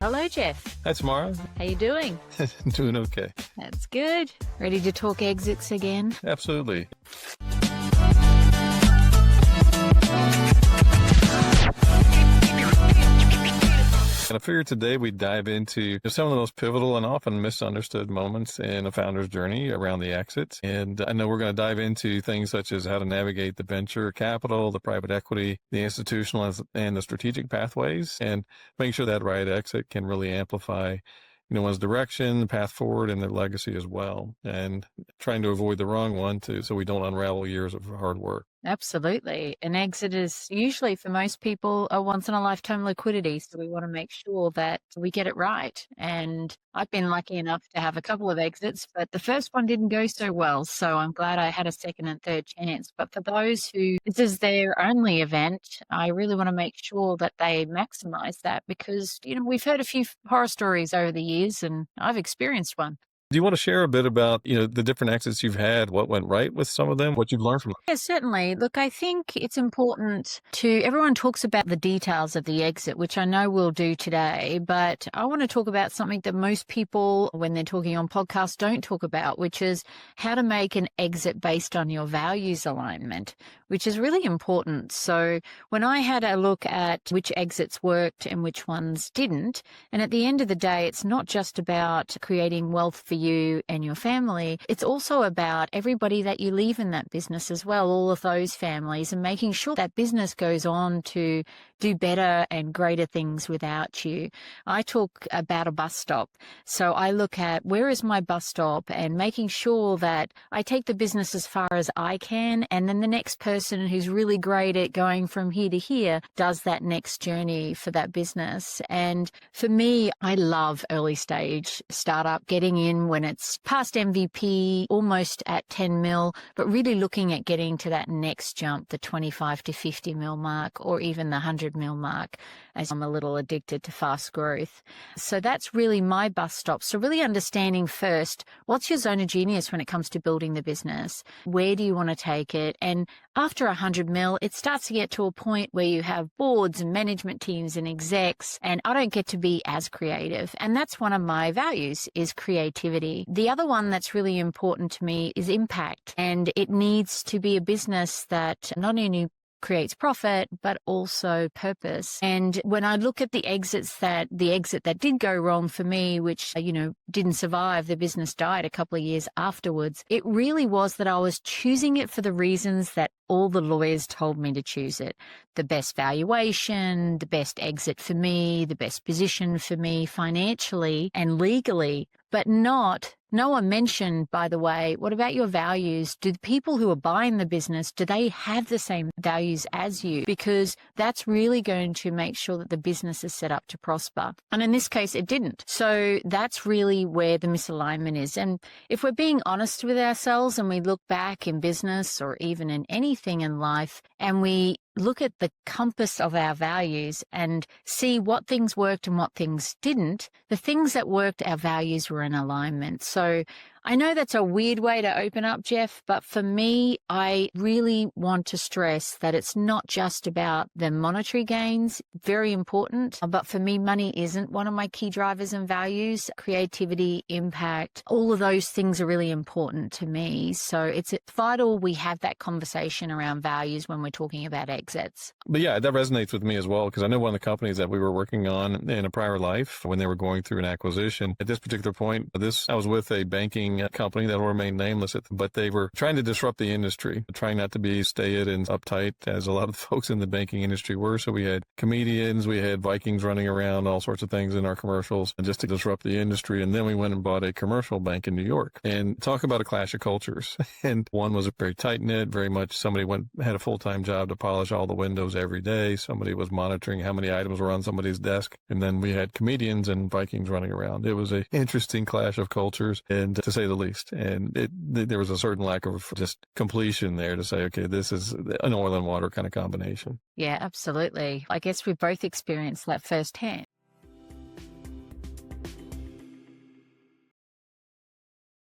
Hello, Jeff. Hi, Tamara. How you doing? Doing okay. That's good. Ready to talk exits again? Absolutely. And I figured today we'd dive into some of the most pivotal and often misunderstood moments in a founder's journey around the exit. And I know we're going to dive into things such as how to navigate the venture capital, the private equity, the institutional, and the strategic pathways, and making sure that right exit can really amplify one's direction, the path forward, and their legacy as well, and trying to avoid the wrong one too, so we don't unravel years of hard work. Absolutely. An exit is usually for most people a once in a lifetime liquidity. So we want to make sure that we get it right. And I've been lucky enough to have a couple of exits, but the first one didn't go so well. So I'm glad I had a second and third chance. But for those who this is their only event, I really want to make sure that they maximize that because, we've heard a few horror stories over the years and I've experienced one. Do you want to share a bit about, the different exits you've had, what went right with some of them, what you've learned from them? Yeah, certainly. Look, I think it's important everyone talks about the details of the exit, which I know we'll do today, but I want to talk about something that most people, when they're talking on podcasts, don't talk about, which is how to make an exit based on your values alignment, which is really important. So when I had a look at which exits worked and which ones didn't, and at the end of the day, it's not just about creating wealth for you and your family. It's also about everybody that you leave in that business as well, all of those families, and making sure that business goes on to do better and greater things without you. I talk about a bus stop. So I look at where is my bus stop and making sure that I take the business as far as I can. And then the next person who's really great at going from here to here does that next journey for that business. And for me, I love early stage startup, getting in when it's past MVP, almost at 10 mil, but really looking at getting to that next jump, the 25 to 50 mil mark, or even the 100 mil mark, as I'm a little addicted to fast growth. So that's really my bus stop. So really understanding first, what's your zone of genius when it comes to building the business? Where do you want to take it? And after 100 mil, it starts to get to a point where you have boards and management teams and execs, and I don't get to be as creative. And that's one of my values, is creativity. The other one that's really important to me is impact. And it needs to be a business that not only creates profit, but also purpose. And when I look at the exit that did go wrong for me, which, didn't survive, the business died a couple of years afterwards, it really was that I was choosing it for the reasons that all the lawyers told me to choose it. The best valuation, the best exit for me, the best position for me financially and legally, but no one mentioned, by the way, what about your values? Do the people who are buying the business, do they have the same values as you? Because that's really going to make sure that the business is set up to prosper. And in this case, it didn't. So that's really where the misalignment is. And if we're being honest with ourselves and we look back in business or even in anything in life, and we look at the compass of our values and see what things worked and what things didn't, the things that worked, our values were in alignment. So I know that's a weird way to open up, Jeff, but for me, I really want to stress that it's not just about the monetary gains, very important, but for me, money isn't one of my key drivers and values. Creativity, impact, all of those things are really important to me. So it's vital we have that conversation around values when we're talking about exits. But yeah, that resonates with me as well, because I know one of the companies that we were working on in a prior life when they were going through an acquisition. At this particular point, I was with a banking company that will remain nameless, but they were trying to disrupt the industry, trying not to be staid and uptight as a lot of the folks in the banking industry were. So we had comedians, we had Vikings running around, all sorts of things in our commercials just to disrupt the industry. And then we went and bought a commercial bank in New York, and talk about a clash of cultures. And one was very tight knit, very much somebody had a full-time job to polish all the windows every day. Somebody was monitoring how many items were on somebody's desk. And then we had comedians and Vikings running around. It was an interesting clash of cultures, and to say the least. And there was a certain lack of just completion there to say, okay, this is an oil and water kind of combination. Yeah, absolutely. I guess we've both experienced that firsthand.